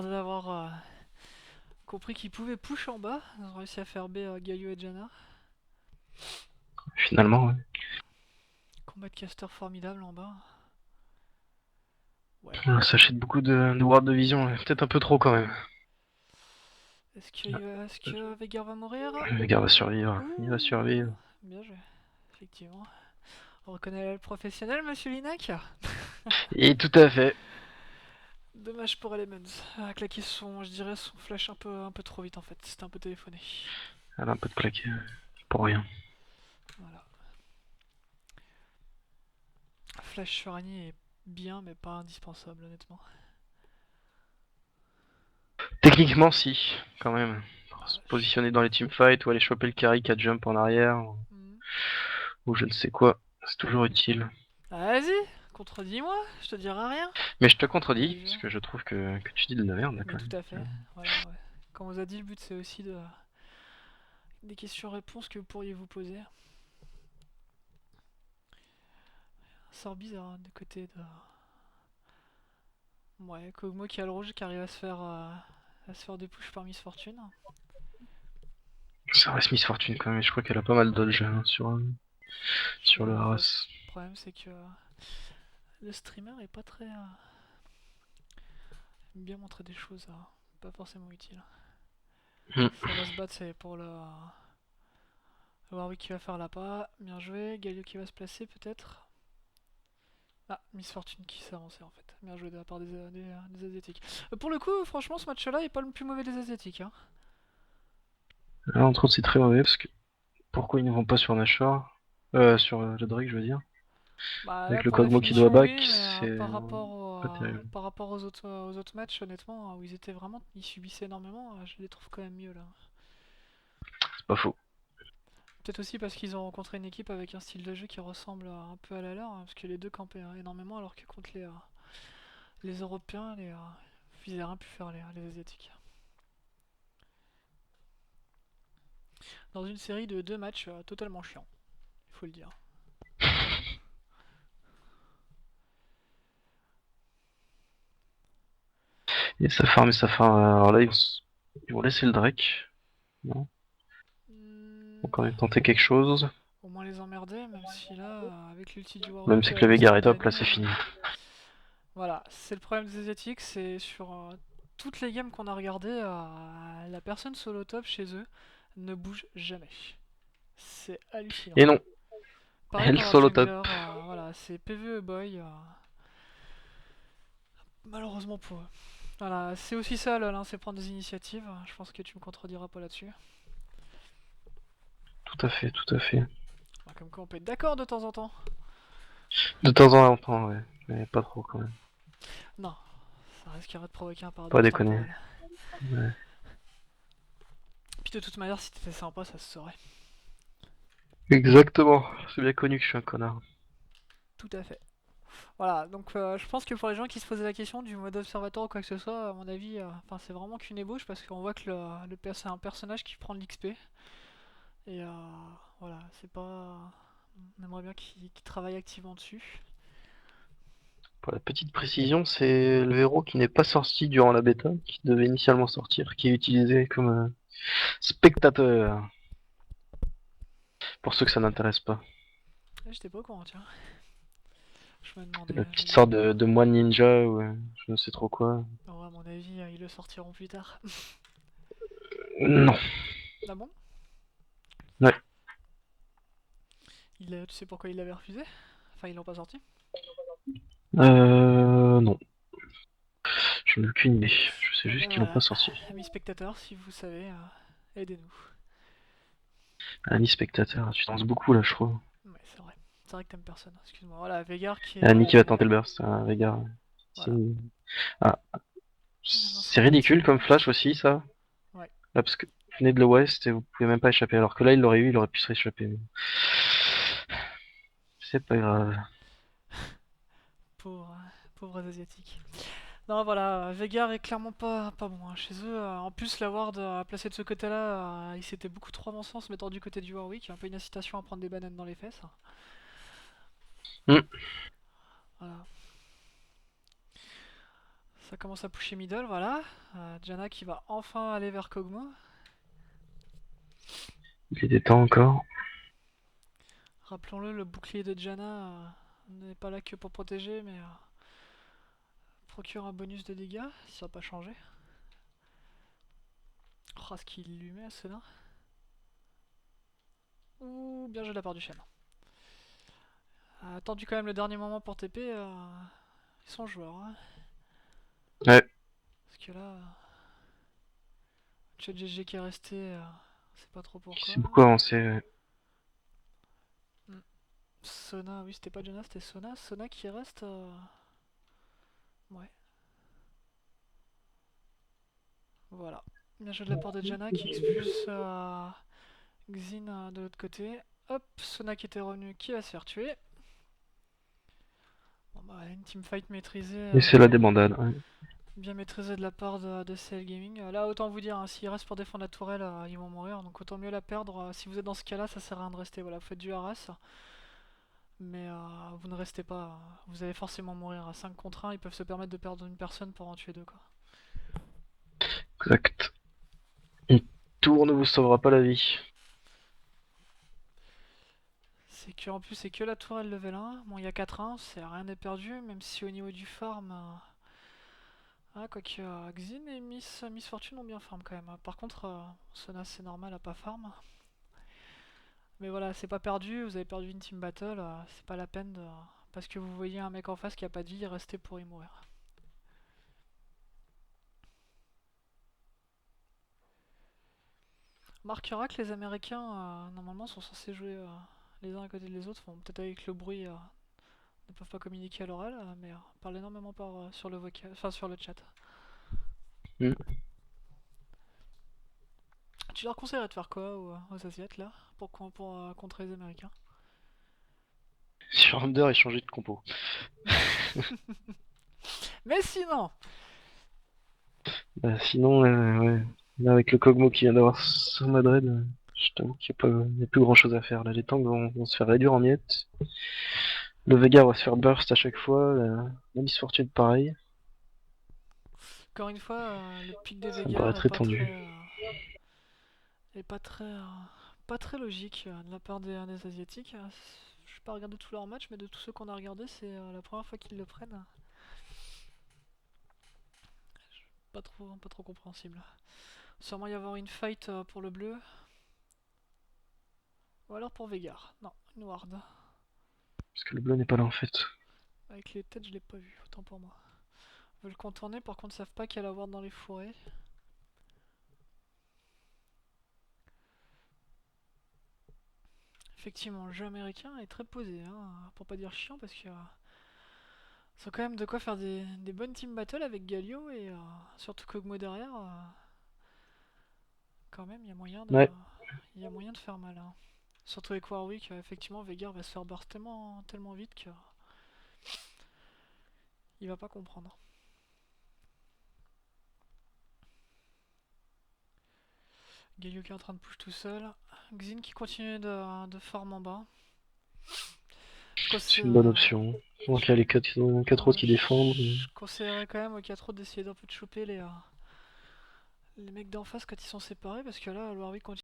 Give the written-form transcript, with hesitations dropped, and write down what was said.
l'air d'avoir compris qu'ils pouvaient push en bas. Ils ont réussi à faire B Galio et Janna. Finalement, ouais. Combat de caster formidable en bas. Ouais. On s'achète beaucoup de Ward de Vision, ouais. Peut-être un peu trop quand même. Est-ce que Veigar va mourir? Le gars va survivre, il va Ouh, survivre. bien joué. Effectivement. On reconnaît le professionnel, monsieur Linac. Et tout à fait. Dommage pour Elements. A claqué je dirais, son flash un peu trop vite en fait. C'était un peu téléphoné. Elle a un peu de claqué, pour rien. Voilà. Flash sur Annie est bien, mais pas indispensable, honnêtement. Techniquement, si, quand même. Pour Bah, se positionner dans les teamfights ou aller choper le carry qui a jump en arrière hmm. ou je ne sais quoi, c'est toujours utile. Vas-y, contredis-moi, je te dirai rien. Mais je te On a contredis, vu. parce que je trouve que tu dis de la merde, Mais quand tout même. à fait. Voilà, ouais. Comme on vous a dit, le but c'est aussi des questions-réponses que vous pourriez vous poser. Sort bizarre hein, du côté de. Ouais, Kog'Maw qui a le rouge qui arrive à se faire des push par Miss Fortune. Ça reste Miss Fortune quand même, et je crois qu'elle a pas mal dodge hein, sur le En fait, Haras. le problème c'est que le streamer est pas très. Aime bien montrer des choses pas forcément utiles. Hmm. Ça va se battre, c'est pour le Warwick qui va faire la pas. Bien joué. Galio qui va se placer peut-être. Ah, Miss Fortune qui s'est avancée en fait. Bien joué de la part des Asiatiques. Pour le coup, franchement, ce match-là est pas le plus mauvais des Asiatiques. Hein. Là, entre autres, c'est très mauvais, parce que pourquoi ils ne vont pas sur Nashor sur le Drake, je veux dire. Bah là, Avec le pour la Kog'Maw qui doit finition, back, oui, mais c'est pas par terrible. rapport aux autres matchs, honnêtement, où ils subissaient énormément, je les trouve quand même mieux là. C'est pas faux. Peut-être aussi parce qu'ils ont rencontré une équipe avec un style de jeu qui ressemble un peu à la leur, hein, parce que les deux campaient énormément, alors que contre les Européens, ils n'avaient rien pu faire les Asiatiques. Dans une série de deux matchs totalement chiants, il faut le dire. Et ça farm et ça farm. Alors là, ils vont laisser le Drake. Non. Ils vont Hmm, quand même tenter quelque chose. au moins les emmerder, même si là, avec l'ulti du Même Warwick si et que le le Veigar stun est top, là d'Annie, c'est fini. voilà, c'est le problème des Asiatiques, c'est sur toutes les games qu'on a regardées, la personne solo top chez eux ne bouge jamais. C'est hallucinant. Et non, Pareil elle pour solo top. Jungler, voilà, c'est PvE boy, malheureusement pour eux. Voilà, c'est aussi ça l'un, c'est prendre des initiatives. Je pense que tu me contrediras pas là-dessus. Tout à fait, tout à fait. Bah, comme quoi on peut être d'accord de temps en temps. De temps en temps, ouais. Mais pas trop quand même. Non, ça risquerait de provoquer un Pas paradoxe déconner. temporel. Ouais. Puis de toute manière, si t'étais sympa, ça se saurait. Exactement. C'est bien connu que je suis un connard. Tout à fait. Voilà, donc je pense que pour les gens qui se posaient la question du mode observateur ou quoi que ce soit, à mon avis, c'est vraiment qu'une ébauche parce qu'on voit que c'est un personnage qui prend de l'XP. Et voilà, c'est pas. On aimerait bien qu'il travaille activement dessus. Pour la petite précision, c'est le héros qui n'est pas sorti durant la bêta, qui devait initialement sortir, qui est utilisé comme spectateur. Pour ceux que ça n'intéresse pas. J'étais pas au courant, tiens. Je me C'est demandais, la je me petite disais. sorte de moine ninja ou je ne sais trop quoi. Oh, à mon avis, ils le sortiront plus tard. Non. Ah bon? Ouais. Tu sais pourquoi ils l'avaient refusé? Enfin, ils l'ont pas sorti? Non. Je n'ai aucune idée. Je sais Eh juste ben qu'ils l'ont pas voilà, sorti. amis spectateurs, si vous savez, aidez-nous. Annie spectateur, tu danses beaucoup là, je trouve. Ouais, c'est vrai. C'est vrai que t'aimes personne. Excuse-moi. Voilà, Veigar qui est. Annie qui va tenter le burst, les gars. Voilà. Ah, Maintenant, c'est sera t-il ridicule le comme flash burst? aussi, ça. Ouais. Là, parce que vous venez de l'Ouest et vous pouvez même pas échapper. Alors que là, il l'aurait eu, il aurait pu se rééchapper. C'est pas grave. Pauvres asiatiques. Non, voilà, Veigar est clairement pas bon hein, chez eux. En plus, la ward placée de ce côté-là, il s'était beaucoup trop avancé en se mettant du côté du Warwick. Un peu une incitation à prendre des bananes dans les fesses. Voilà. Ça commence à pusher middle, voilà. Janna qui va enfin aller vers Kog'Maw. Il était temps encore. Rappelons-le, le bouclier de Janna n'est pas là que pour protéger, mais procure un bonus de dégâts, ça va pas changer. Oh, ce qu'il lui met à Sona. Ouh, bien joué de la part du chêne. Attendu quand même le dernier moment pour TP, ils sont joueurs. Hein. Ouais, Parce que là, chat GG qui est resté, c'est pas trop qui pourquoi. s'est beaucoup avancé. Ouais. Sona, oui, c'était pas Janna, c'était Sona. Sona qui reste. Ouais. Voilà. Bien joué de la part de Janna qui expulse Xin de l'autre côté. Hop, Sona qui était revenu, qui va se faire tuer. Bon bah, une teamfight maîtrisée. Et c'est la débandade. Ouais. Bien maîtrisée de la part de CL Gaming. Là, autant vous dire, hein, s'ils restent pour défendre la tourelle, ils vont mourir. Donc autant mieux la perdre. Si vous êtes dans ce cas-là, ça sert à rien de rester. Voilà, vous faites du harass. Mais vous ne restez pas. Vous allez forcément mourir à 5 contre 1. Ils peuvent se permettre de perdre une personne pour en tuer deux, quoi. Exact. Une tour ne vous sauvera pas la vie. C'est que en plus c'est que la tourelle level 1. Bon, il y a 4-1, c'est rien n'est perdu, même si au niveau du farm. Quoique Xin et Miss Fortune ont bien farm quand même. Par contre, Sona c'est normal à pas farm. Mais voilà, c'est pas perdu, vous avez perdu une team battle, c'est pas la peine de. Parce que vous voyez un mec en face qui a pas de vie, rester pour y mourir. On marquera que les Américains normalement sont censés jouer les uns à côté des autres. Bon, peut-être avec le bruit, ne peuvent pas communiquer à l'oral, mais parlent énormément sur le vocal, enfin sur le chat. Mm. Tu leur conseillerais de faire quoi aux Asiates là pour contrer les Américains? Sur Under et changer de compo. Mais sinon, Bah, sinon, ouais. Là, avec le Kog'Maw qui vient d'avoir son Madred, je t'avoue qu'il n'y a plus grand chose à faire. Là, les tanks vont se faire réduire en miettes. Le Vega va se faire burst à chaque fois. La Miss Fortune, pareil. encore une fois, le pic des Ça me paraît Veigar très tendu. est pas très logique de la part des Asiatiques. Je n'ai pas regardé tous leurs matchs, mais de tous ceux qu'on a regardés, c'est la première fois qu'ils le prennent. Pas trop compréhensible. Sûrement y avoir une fight pour le bleu. Ou alors pour Veigar. Non, une ward. Parce que le bleu n'est pas là en fait. Avec les têtes, je l'ai pas vu, autant pour moi. Ils veulent le contourner, par contre, ils savent pas qu'il y a la ward dans les fourrés. Effectivement, le jeu américain est très posé, hein, pour pas dire chiant, parce que ils ont quand même de quoi faire des bonnes team battles avec Galio et surtout Kog'Maw derrière. Quand même, Ouais. il y a moyen de faire mal. Hein. Surtout avec Warwick, effectivement, Veigar va se faire burst tellement vite que il va pas comprendre. Galio qui est en train de push tout seul. Xin qui continue de farm en bas. C'est une bonne option. Donc il y a les 4 autres qui défendent. Je conseillerais quand même aux 4 autres d'essayer d'un peu de choper les mecs d'en face quand ils sont séparés parce que là, le Warwick continue.